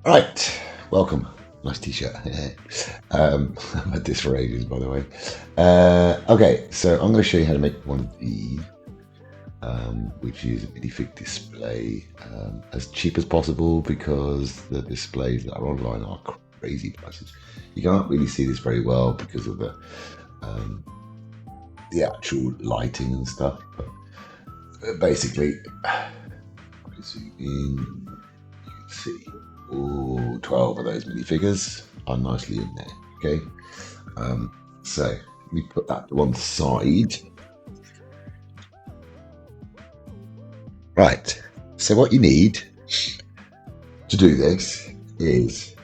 Right, welcome. Nice t-shirt. I've had this for ages, by the way. Okay, so I'm going to show you how to make one of these, which is a minifig display, as cheap as possible, because the displays that are online are crazy prices. You can't really see this very well because of the actual lighting and stuff. But basically, you can see all 12 of those minifigures are nicely in there. Okay, so let me put that to one side. Right, so what you need to do this is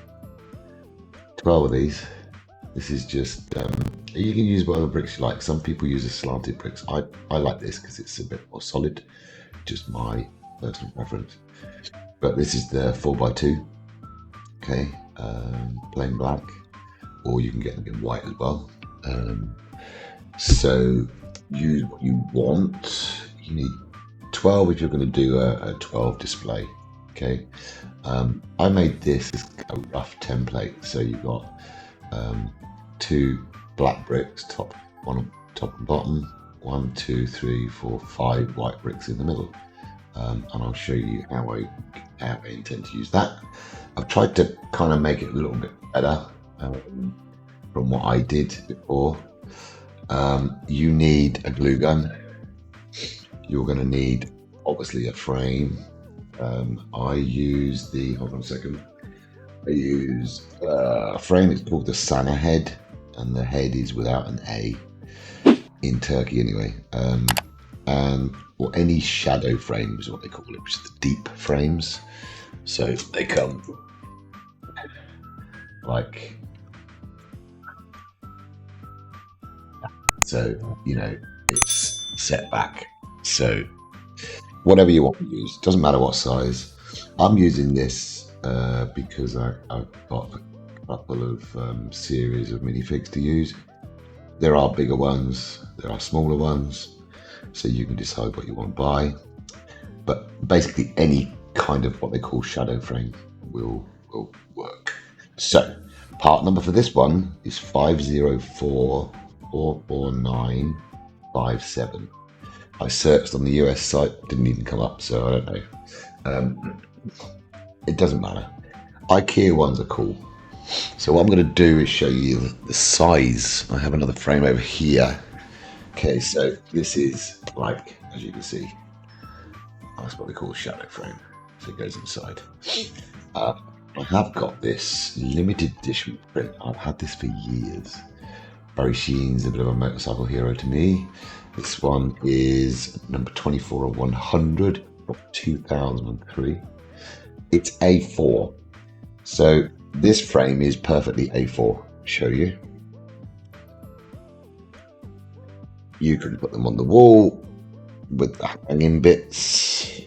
12 of these. This is just, you can use whatever bricks you like. Some people use the slanted bricks. I like this because it's a bit more solid, just my personal preference. But this is the 4x2, okay, plain black, or you can get them in white as well. So use what you want. You need 12 if you're going to do a 12 display. Okay, I made this as a rough template. So you've got 2 black bricks, top and bottom, 1, 2, 3, 4, 5 white bricks in the middle, and I'll show you how I intend to use that. I've tried to kind of make it a little bit better from what I did before. You need a glue gun. You're going to need obviously a frame. I use the, hold on a second, I use a frame. It's called the Sana head, and the head is without an A in Turkey anyway. Or any shadow frame is what they call it, which is the deep frames. So they come like, so you know, it's set back. So whatever you want to use, doesn't matter what size. I'm using this because I've got a couple of series of minifigs to use. There are bigger ones, there are smaller ones, so you can decide what you want to buy. But basically any kind of what they call shadow frame will work. So part number for this one is 50444957. I searched on the US site, didn't even come up, so I don't know. It doesn't matter. IKEA ones are cool. So what I'm going to do is show you the size. I have another frame over here. Okay, so this is, like, as you can see, that's what they call a shadow frame. So it goes inside. I have got this limited edition print. I've had this for years. Barry Sheen's a bit of a motorcycle hero to me. This one is number 24 of 100 of 2003. It's A4. So this frame is perfectly A4. I'll show you. You can put them on the wall with the hanging bits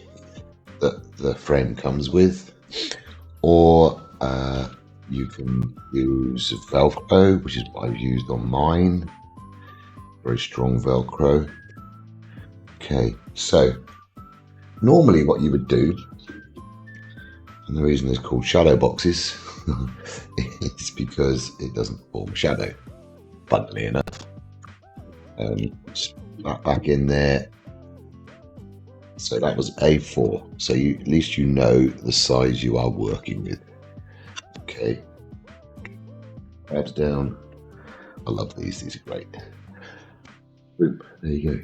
that the frame comes with, or you can use Velcro, which is what I've used on mine. Very strong Velcro. Okay, so normally what you would do, and the reason it's called shadow boxes is because it doesn't form a shadow, funnily enough. That back in there. So that was A4. So at least you know the size you are working with. Okay. Tabs down. I love these. These are great. Boom. There you go.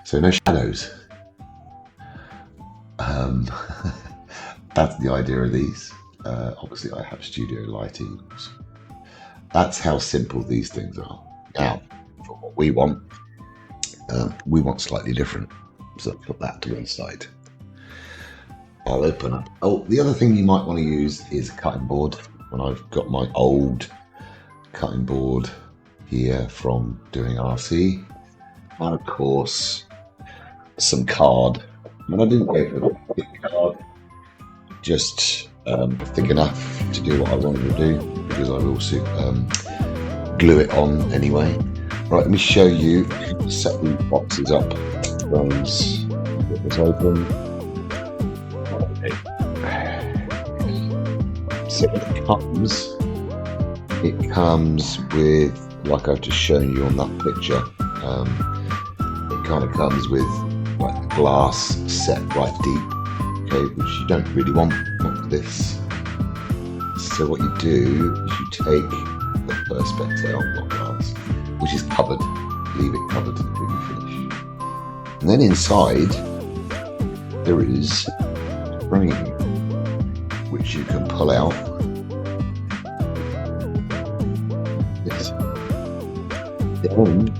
So no shadows. That's the idea of these. Obviously I have studio lighting. That's how simple these things are. Now, for what we want slightly different. So put that to one side. I'll open up. Oh, the other thing you might want to use is a cutting board. And I've got my old cutting board here from doing RC, and of course some card. I mean, I didn't go for a big card, just thick enough to do what I wanted to do, because I will glue it on anyway. Right, let me show you. Set these boxes up. Get this open. Okay. So it comes with, like I've just shown you on that picture, it kind of comes with like the glass set right deep, okay, which you don't really want this. So what you do is you take the perspex out, not glass, which is covered, leave it covered until you finish. And then inside there is a frame which you can pull out. Yes. Then you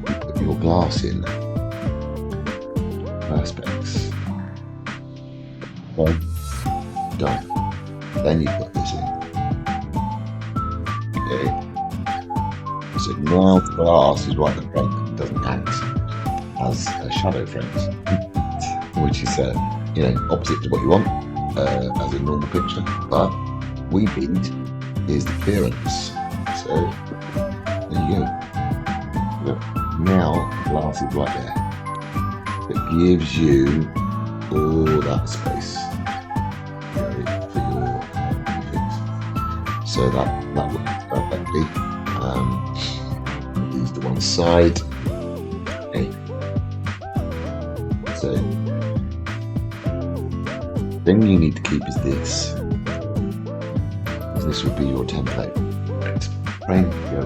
put your glass in. Perspex. Done. Then you put this in. Okay. So now the glass is right at the front. It doesn't act as a shadow frame, which is opposite to what you want as a normal picture. But what we need is the clearance. So there you go. Look, now the glass is right there. It gives you all that space for your things. So that works perfectly. These to one side. Okay. So thing you need to keep is this. This would be your template. Right. Go.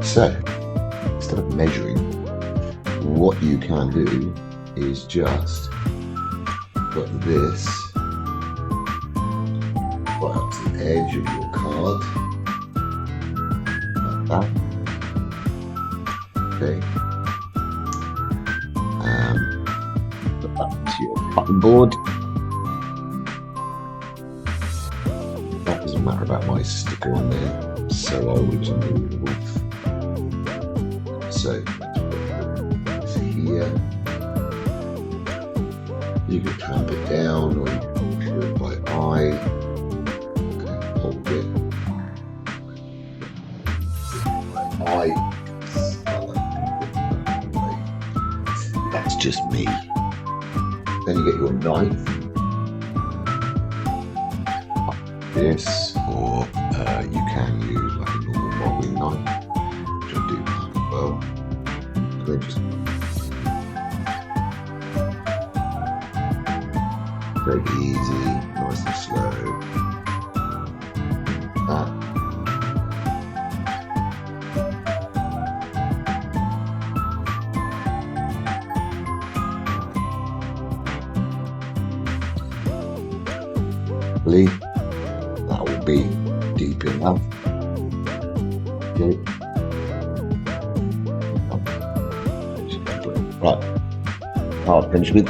So instead of measuring, what you can do is just put this right up to the edge of your card, like that. Okay. Put that to your button board. That doesn't matter about my sticker on there. It's so old it's unbelievable. So here, you can clamp it down or you can do it by eye. Okay, hold it by eye. That's just me. Then you get your knife, this, or you can use like a normal modeling knife, which I do as well. Then just very easy, nice and slow. That. That will be deep enough. Okay. Right. I'll finish with.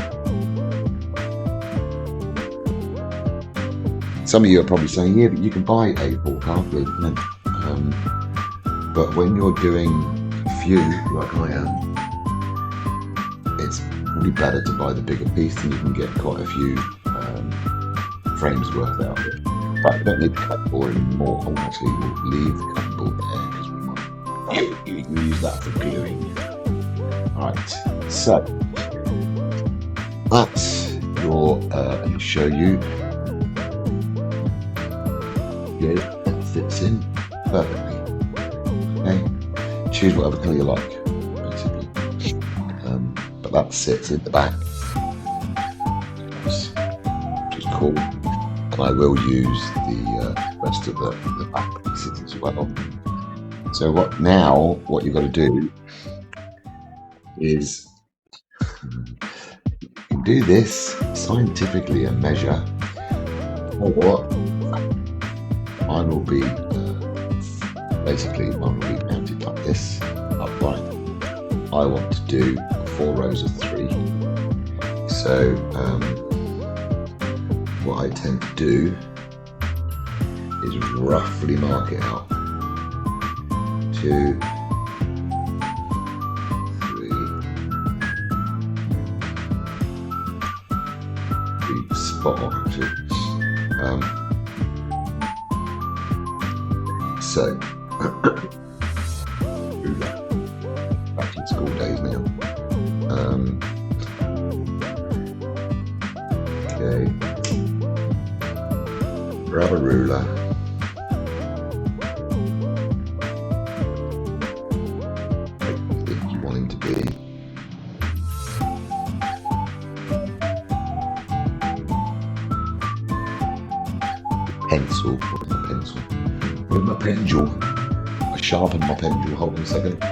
Some of you are probably saying, yeah, but you can buy a full card with, but when you're doing a few, like I am, it's probably better to buy the bigger piece, and you can get quite a few frames worth out of it. But you don't need the cut board anymore. Actually, we'll leave the cut board there because we might you can use that for gluing. Right, so that's your. Let me show you. Yeah, that fits in perfectly. Okay, choose whatever colour you like, basically. But that sits in the back, which is cool. And I will use the rest of the back pieces as well. So what you've got to do is you can do this scientifically and measure, or mine will be mounted like this upright. I want to do 4 rows of 3. So what I tend to do is roughly mark it out. 2, 3, spot on actually. So back in school days now. Okay. grab a ruler. I think you want him to be. Pencil. Where's my pencil? Where's my pendule? I sharpened my pendule. Hold on a second.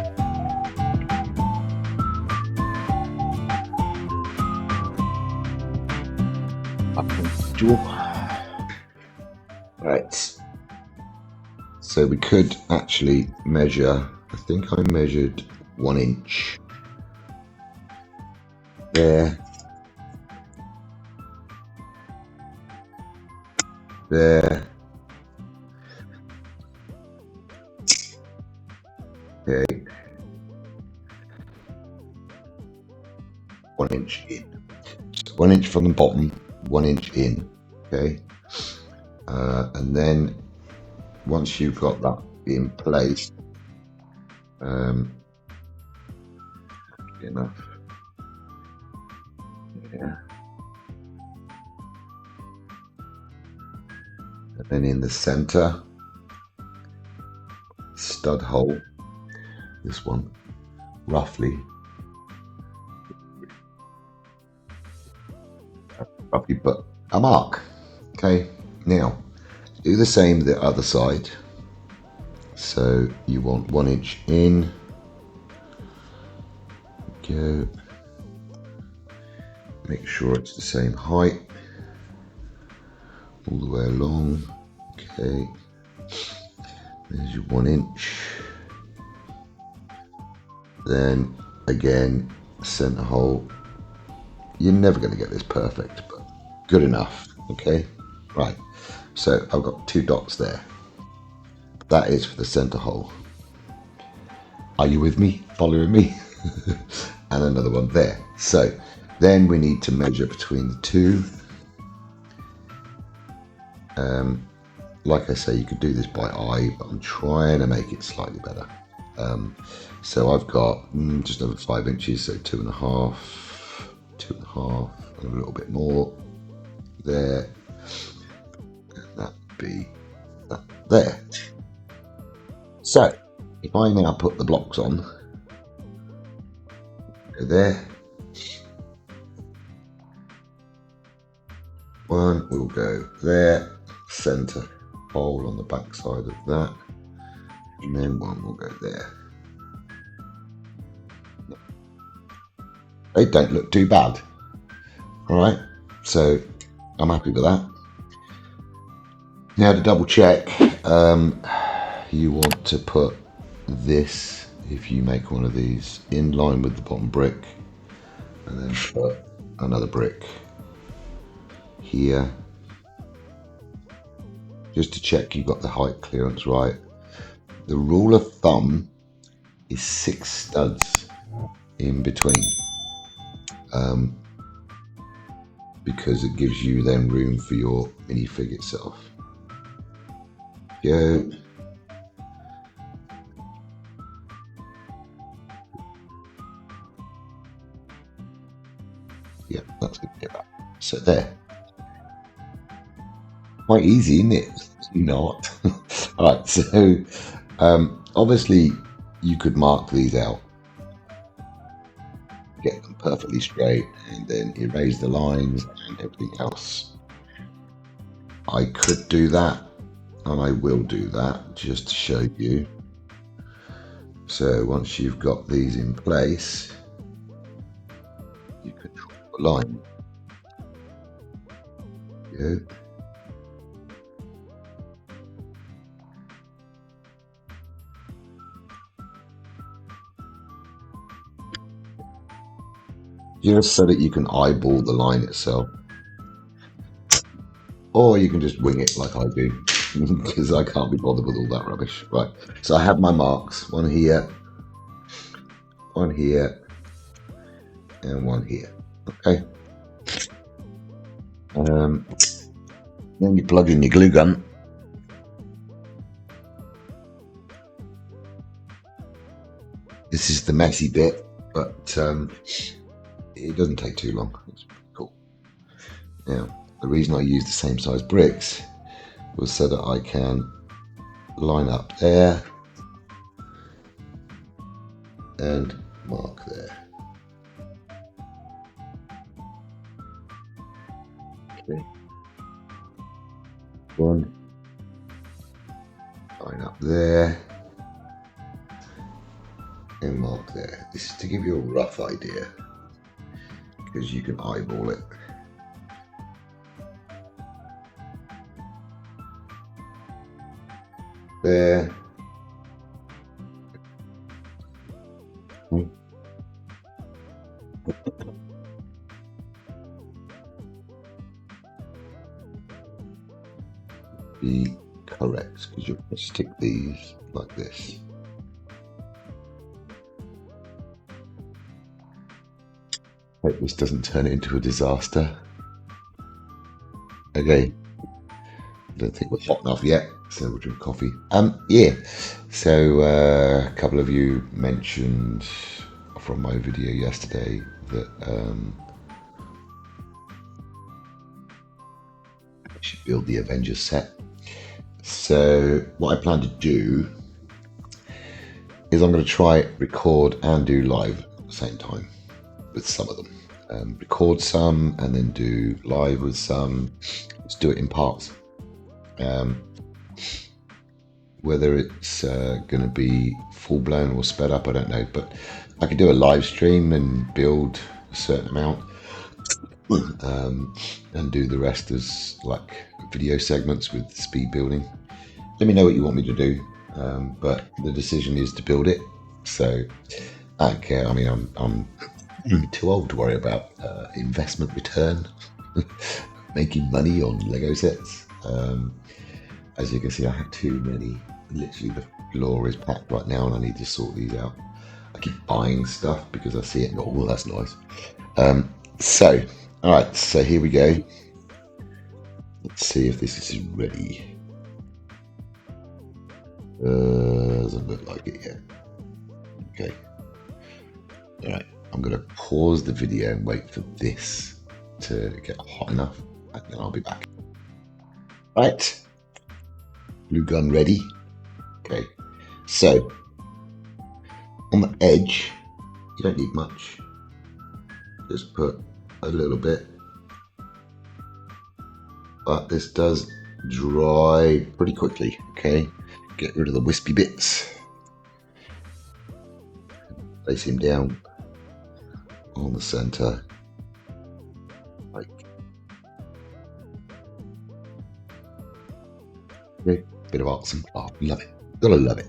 Right. So we could actually measure. I think I measured 1 inch. There. There. Okay. 1 inch in. So 1 inch from the bottom, 1 inch in. Okay. And then once you've got that in place, enough. Yeah. And then in the center, stud hole, this one, roughly, but a mark. Okay, now do the same the other side. So you want 1 inch in. Go. Make sure it's the same height all the way along. Okay, there's your 1 inch. Then again, center hole. You're never going to get this perfect, but good enough. Okay, right. So I've got 2 dots there. That is for the center hole. Are you with me? Following me? And another one there. So then we need to measure between the 2. Like I say, you could do this by eye, but I'm trying to make it slightly better. So I've got just over 5 inches, so 2.5, 2.5, and a little bit more there. And that'd be that there. So if I now put the blocks on, go there. One will go there, center hole on the back side of that, and then one will go there. They don't look too bad. All right, so I'm happy with that. Now to double check, you want to put this, if you make one of these, in line with the bottom brick, and then put another brick here, just to check you got the height clearance right. The rule of thumb is 6 studs in between, because it gives you then room for your minifig itself. Go. Yeah, that's good. Get that. So there. Quite easy, isn't it? Not. All right. So obviously you could mark these out, get them perfectly straight, and then erase the lines and everything else. I could do that, and I will do that just to show you. So once you've got these in place, you can draw a line. Good. Just so that you can eyeball the line itself, or you can just wing it like I do, because I can't be bothered with all that rubbish. Right, so I have my marks, one here, and one here. Okay. Then you plug in your glue gun. This is the messy bit, but it doesn't take too long. It's pretty cool. Now, the reason I use the same size bricks was so that I can line up there and mark there. Okay. One. Line up there and mark there. This is to give you a rough idea because you can eyeball it. There. Be correct because you're going to stick these like this. Hope this doesn't turn it into a disaster. Okay, I don't think we're hot enough yet, so we'll drink coffee. Yeah, so a couple of you mentioned from my video yesterday that I should build the Avengers set. So what I plan to do is I'm going to try record and do live at the same time with some of them. Record some and then do live with some. Let's do it in parts. Whether it's going to be full blown or sped up, I don't know, but I could do a live stream and build a certain amount and do the rest as like video segments with speed building. Let me know what you want me to do, but the decision is to build it, so I don't care. I mean, I'm too old to worry about investment return, making money on Lego sets. As you can see, I have too many. Literally, the floor is packed right now, and I need to sort these out. I keep buying stuff because I see it and go, oh, that's nice. So, all right, so here we go. Let's see if this is ready. Doesn't look like it yet. Okay. All right, I'm going to pause the video and wait for this to get hot enough, and then I'll be back. Right, glue gun ready. Okay, so on the edge, you don't need much. Just put a little bit, but this does dry pretty quickly. Okay, get rid of the wispy bits. Place him down on the center, like okay. Bit of arts and art, love it, gotta love it.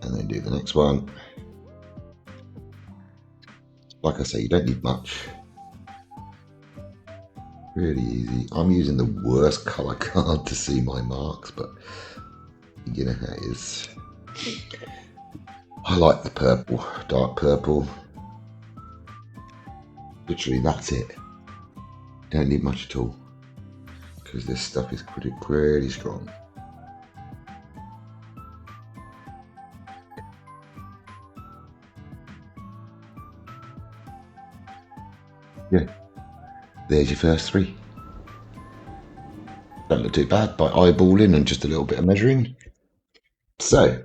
And then do the next one. Like I say, you don't need much. Really easy. I'm using the worst color card to see my marks, but you know how it is. I like the purple, dark purple. Literally, that's it. Don't need much at all because this stuff is pretty strong. Yeah, there's your first three. Don't look too bad by eyeballing and just a little bit of measuring. So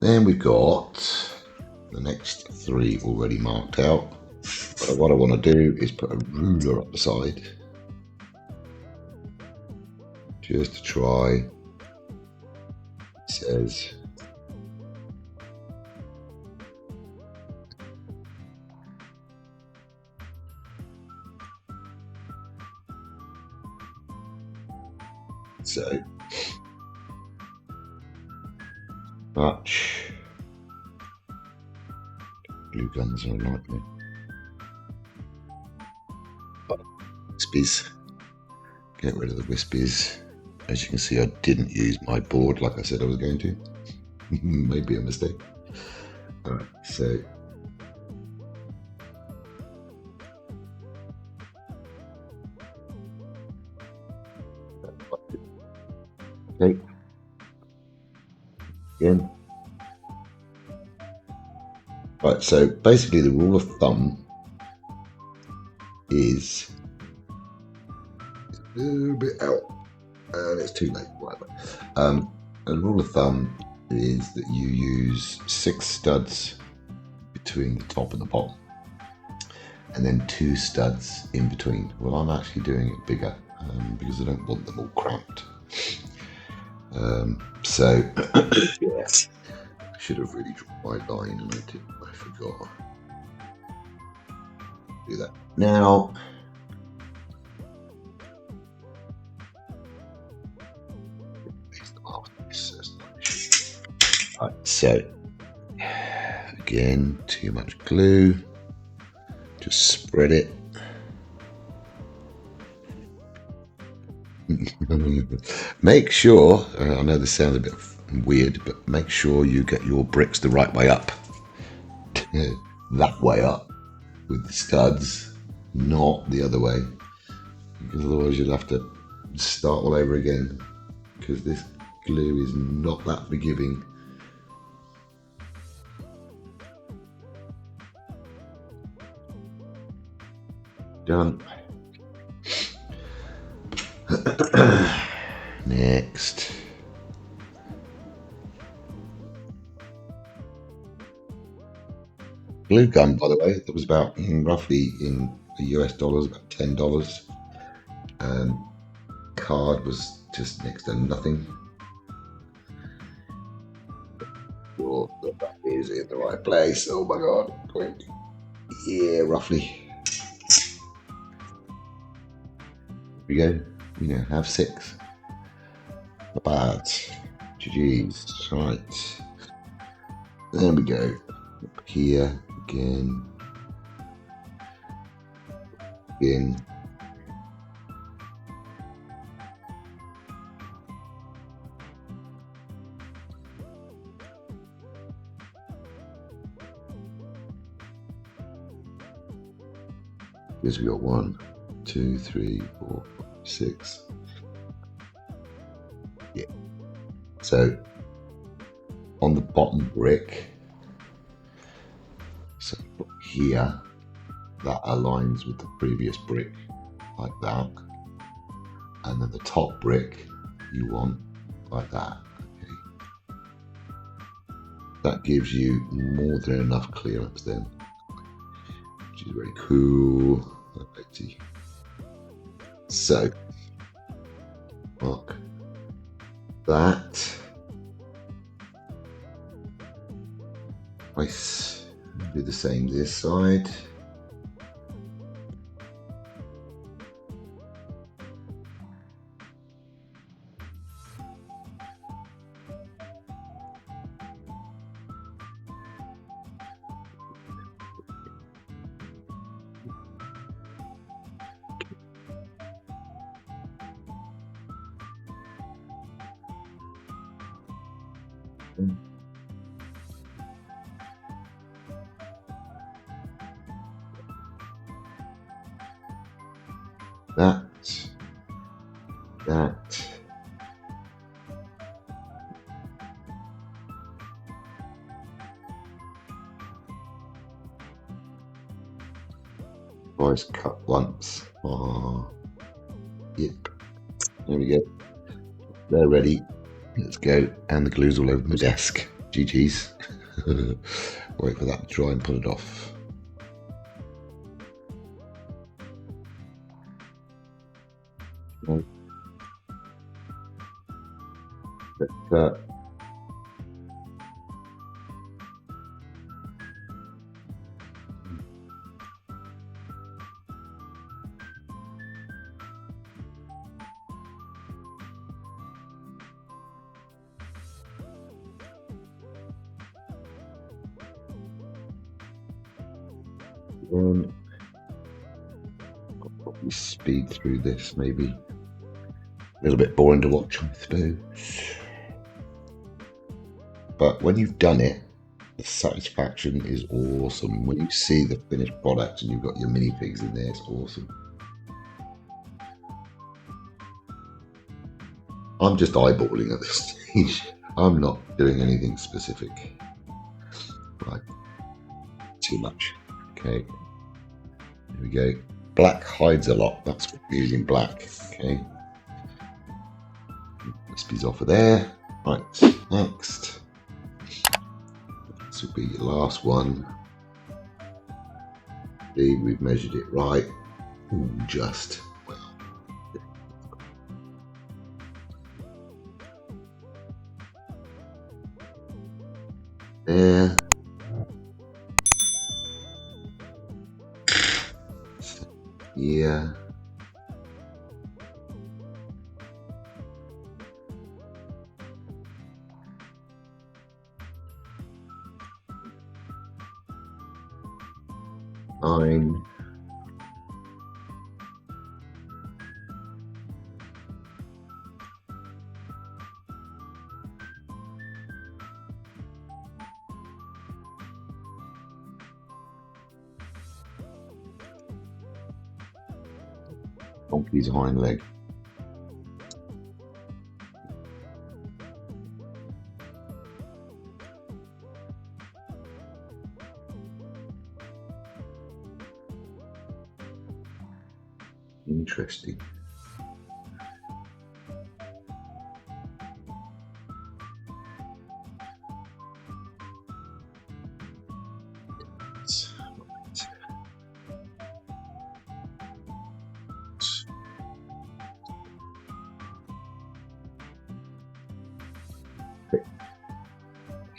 then we've got the next three already marked out. But what I want to do is put a ruler up the side just to try. It says so much. Glue guns are a nightmare. Wispies. Get rid of the wispies. As you can see, I didn't use my board like I said I was going to. Maybe a mistake. Alright, so okay. Again. Right, so basically the rule of thumb is a little bit out and it's too late, whatever. A rule of thumb is that you use 6 studs between the top and the bottom, and then 2 studs in between. Well, I'm actually doing it bigger because I don't want them all cramped. So yes, I should have really drawn my line, and I forgot to do that. Now, right, so again, too much glue. Just spread it. Make sure, I know this sounds a bit weird, but make sure you get your bricks the right way up. That way up with the studs, not the other way, because otherwise you'll have to start all over again, because this glue is not that forgiving. Done. Next. Glue gun, by the way, that was about roughly in the US dollars, about $10. Card was just next to nothing. Sure that is in the right place. Oh my god, quick. Yeah, roughly. Here we go. We now have 6. Not bad. GG's. Right. There we go. Up here again. In. Because we got 1, 2, 3, 4, 5, 6. Yeah. So on the bottom brick, so here, that aligns with the previous brick like that, and then the top brick you want like that. Okay. That gives you more than enough clearance then, which is very cool. So mark that. Nice. Do the same this side. That. Voice cut once. Oh, yep. There we go. They're ready. Let's go. And the glue's all over my desk. GG's. Wait for that to dry and put it off. But, I'll probably speed through this, maybe. A little bit boring to watch, I suppose. But when you've done it, the satisfaction is awesome. When you see the finished product and you've got your minifigs in there, it's awesome. I'm just eyeballing at this stage. I'm not doing anything specific. Right. Too much. Okay. Here we go. Black hides a lot. That's what we're using black. Okay. Recipes off of there. Right, next. This will be your last one. See, we've measured it right. Ooh, just well. There. Yeah. Nine. Donkey's hind leg. Interesting.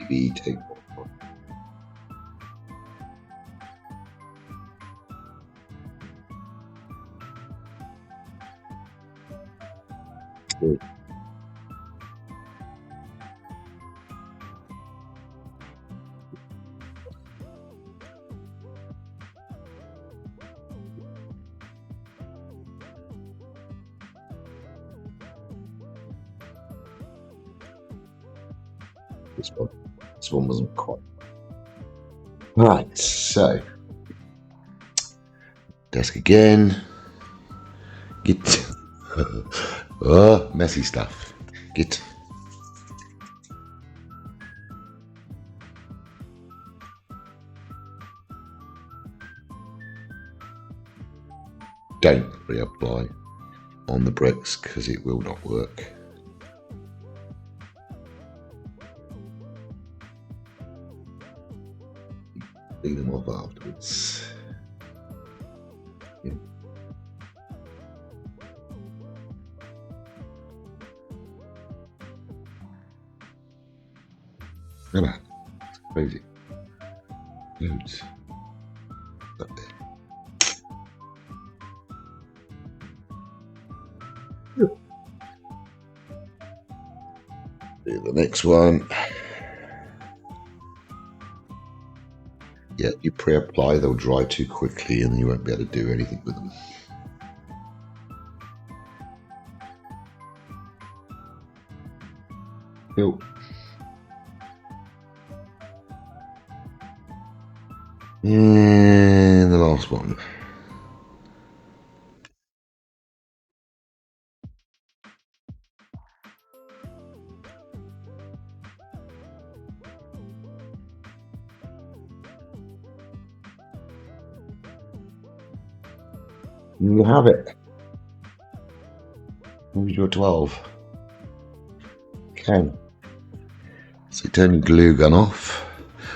Maybe take one. Good. This one wasn't quite right. So desk again. Get oh, messy stuff. Get don't reapply on the bricks because it will not work. Clean them off afterwards. Yeah. Look at that. Crazy. Loads. Up there. Do the next one. Yeah, you pre-apply, they'll dry too quickly and you won't be able to do anything with them. Cool. And the last one. You have it. Here's your 12. Okay. So turn your glue gun off.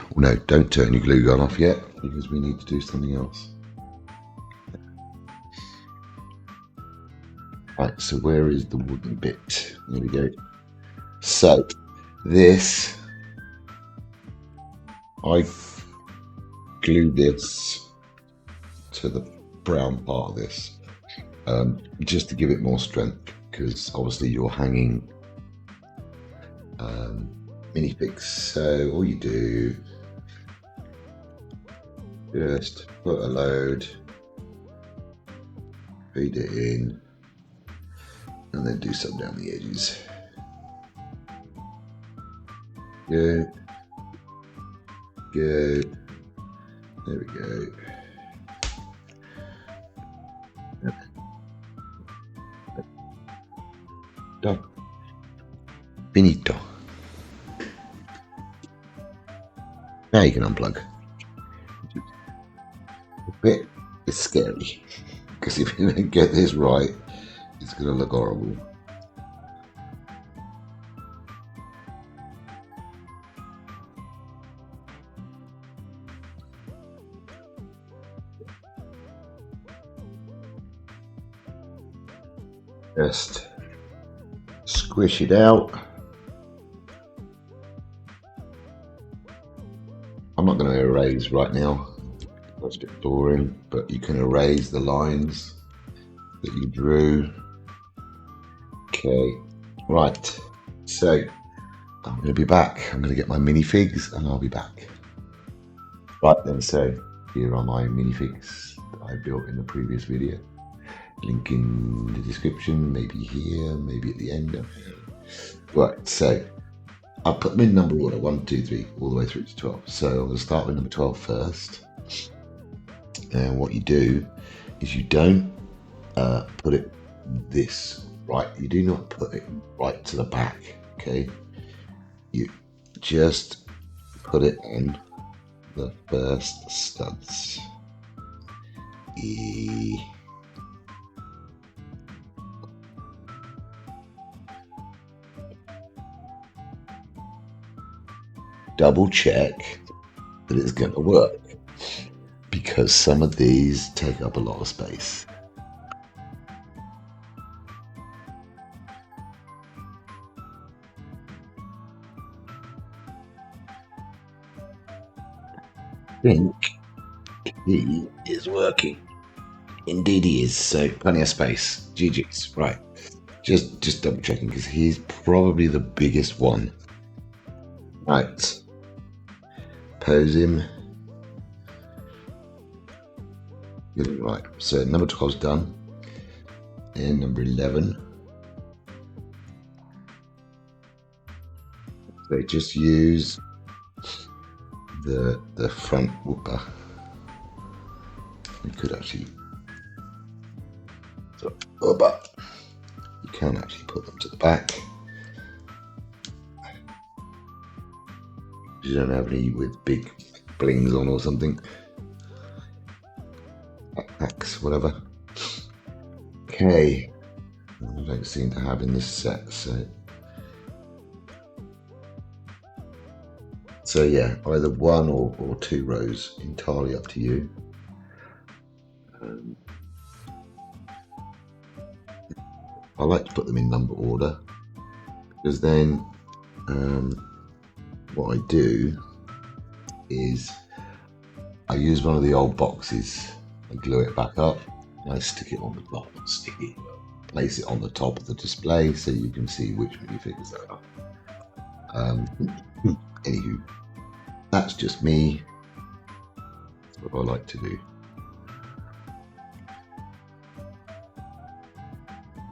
Oh no, don't turn your glue gun off yet because we need to do something else. Right, so where is the wooden bit? There we go. So this, I've glued this to the brown part of this just to give it more strength, because obviously you're hanging minifigs. So all you do, just put a load, feed it in, and then do some down the edges. Good. Good. There we go. Done. Finito. Now you can unplug. A bit it's scary because if you don't get this right, it's going to look horrible. Just squish it out. I'm not going to erase right now. That's a bit boring, but you can erase the lines that you drew. Okay, right. So I'm going to be back. I'm going to get my minifigs and I'll be back. Right then, so here are my minifigs that I built in the previous video. Link in the description, maybe here, maybe at the end. Right, so I'll put them in number order, 1, 2, 3, all the way through to 12. So I'm going to start with number 12 first. And what you do is you don't put it this right. You do not put it right to the back, okay? You just put it on the first studs. Double check that it's going to work, because some of these take up a lot of space. I think he is working. Indeed he is, so plenty of space. GG's. Right, just double checking, because he's probably the biggest one. Right, pose him. Right, so number 12's done, and number 11. So just use the front whooper. We could actually, but you can actually put them to the back. You don't have any with big blings on or something. Backpacks, whatever. Okay, I don't seem to have in this set, so yeah, either 1 or 2 rows, entirely up to you. I like to put them in number order, because then what I do is I use one of the old boxes and glue it back up, and I stick it on the top and place it on the top of the display so you can see which minifigures there are. Anywho, that's just me. That's what I like to do.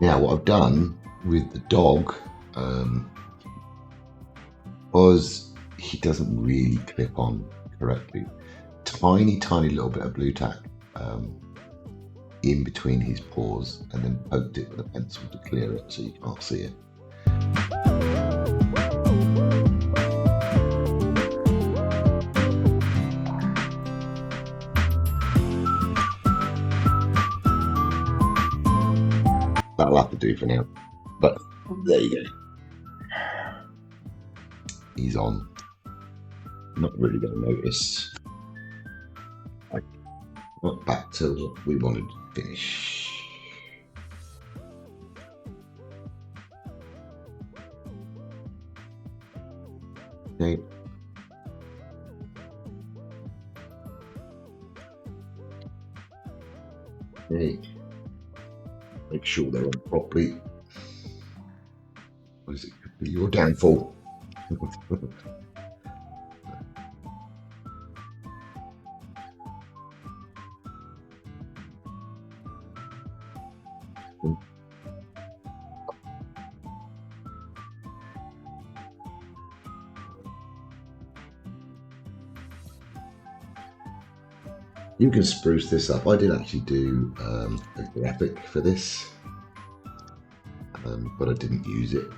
Now, what I've done with the dog was he doesn't really clip on correctly. Tiny little bit of blue tack in between his paws, and then poked it with a pencil to clear it so you can't see it. That'll have to do for now, but there you go. He's on. Not really going to notice. Right, back to what we wanted to finish. Okay. Okay. Make sure they're on properly. What is it? Your downfall. You can spruce this up. I did actually do a graphic for this, but I didn't use it.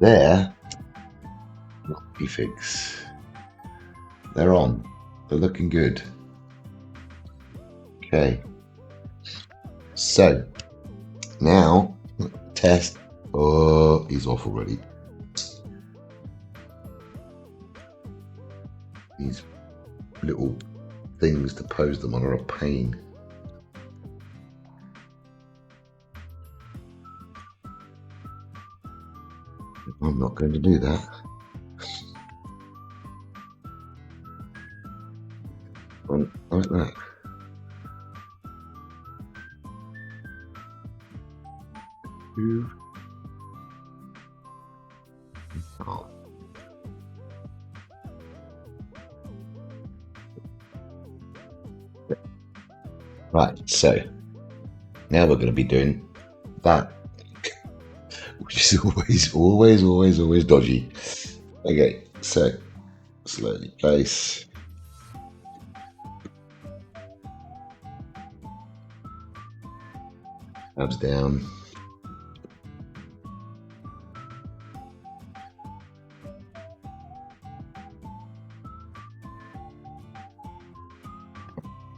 There, minifigs. They're on. They're looking good. Okay. So now test. Oh, he's off already. These little things to pose them on are a pain. not going to do that. Like that. Oh. Right, so now we're going to be doing that, which is always dodgy. Okay, so slowly place. Tabs down.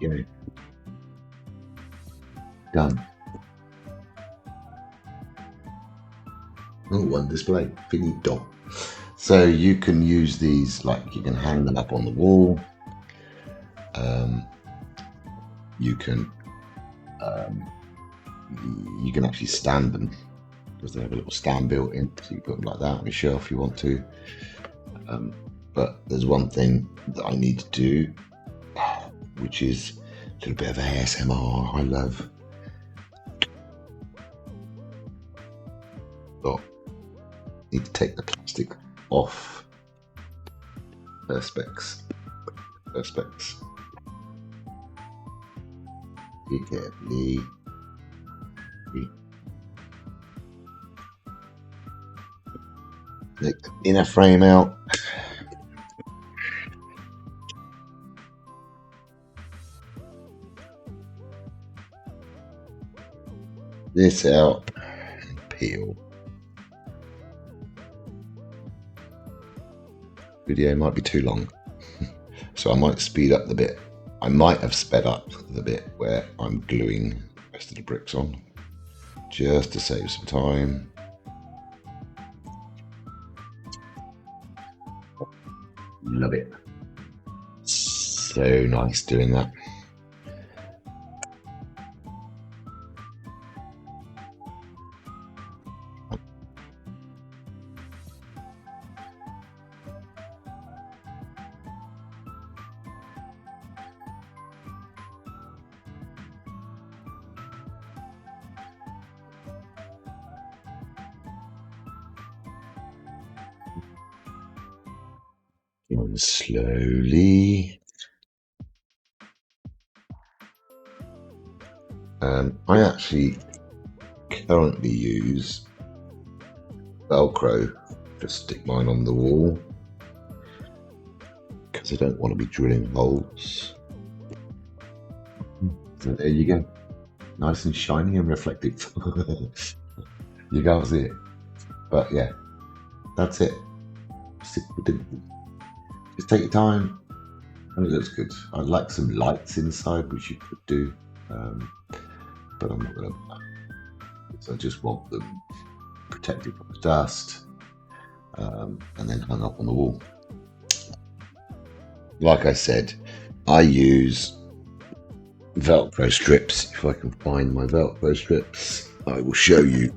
Go. Done. Oh, one display. Finito. So you can use these, like you can hang them up on the wall. You can actually stand them because they have a little stand built in, so you put them like that on your shelf if you want to. But there's one thing that I need to do, which is a little bit of ASMR. I love. So, need to take the plastic off. Perspex. Be carefully. Take the inner frame out. This out and peel. Video might be too long, so I might speed up the bit. I might have sped up the bit where I'm gluing the rest of the bricks on, just to save some time. Love it. So nice doing that. And slowly. I actually currently use Velcro to stick mine on the wall because I don't want to be drilling holes. So there you go, nice and shiny and reflective. You can't see it, but yeah, that's it. Just take your time, and it looks good. I'd like some lights inside, which you could do, but I'm not going to. So I just want them protected from the dust, and then hung up on the wall. Like I said, I use Velcro strips. If I can find my Velcro strips, I will show you.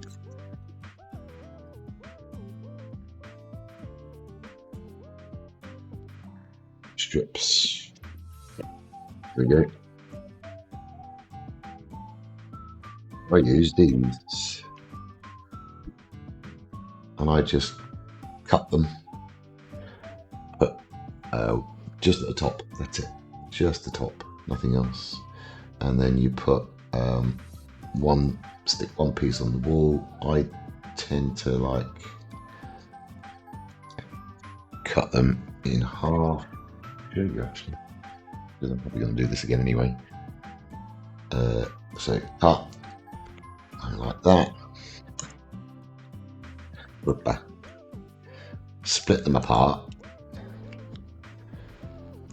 Strips. There we go. I use these, and I just cut them, put just at the top. That's it, just the top, nothing else. And then you put stick one piece on the wall. I tend to like cut them in half. Show you actually, because I'm probably going to do this again anyway. So cut like that. Split them apart.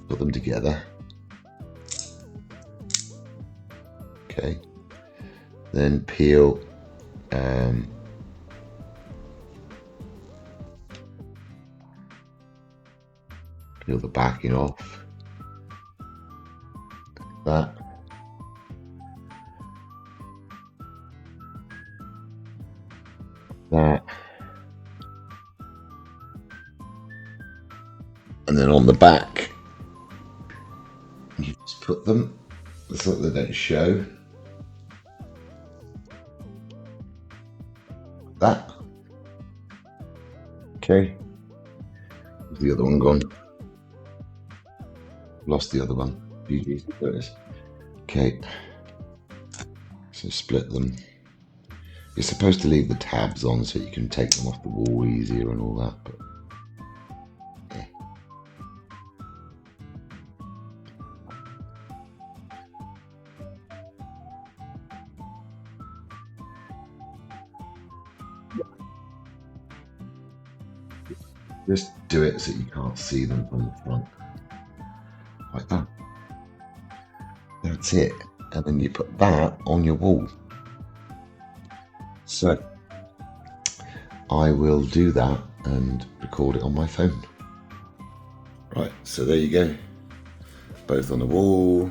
Put them together. Okay. Then peel peel the backing off. Like that. And then on the back, you just put them so that they don't show. That. Okay. Where's the other one gone? Lost the other one. There it is. Okay. So split them. You're supposed to leave the tabs on so you can take them off the wall easier and all that, but yeah. Just do it so you can't see them from the front. Like that. That's it. And then you put that on your wall. So I will do that and record it on my phone. Right, so there you go. Both on the wall.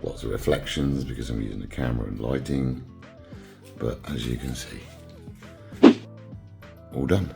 Lots of reflections because I'm using the camera and lighting. But as you can see, all done.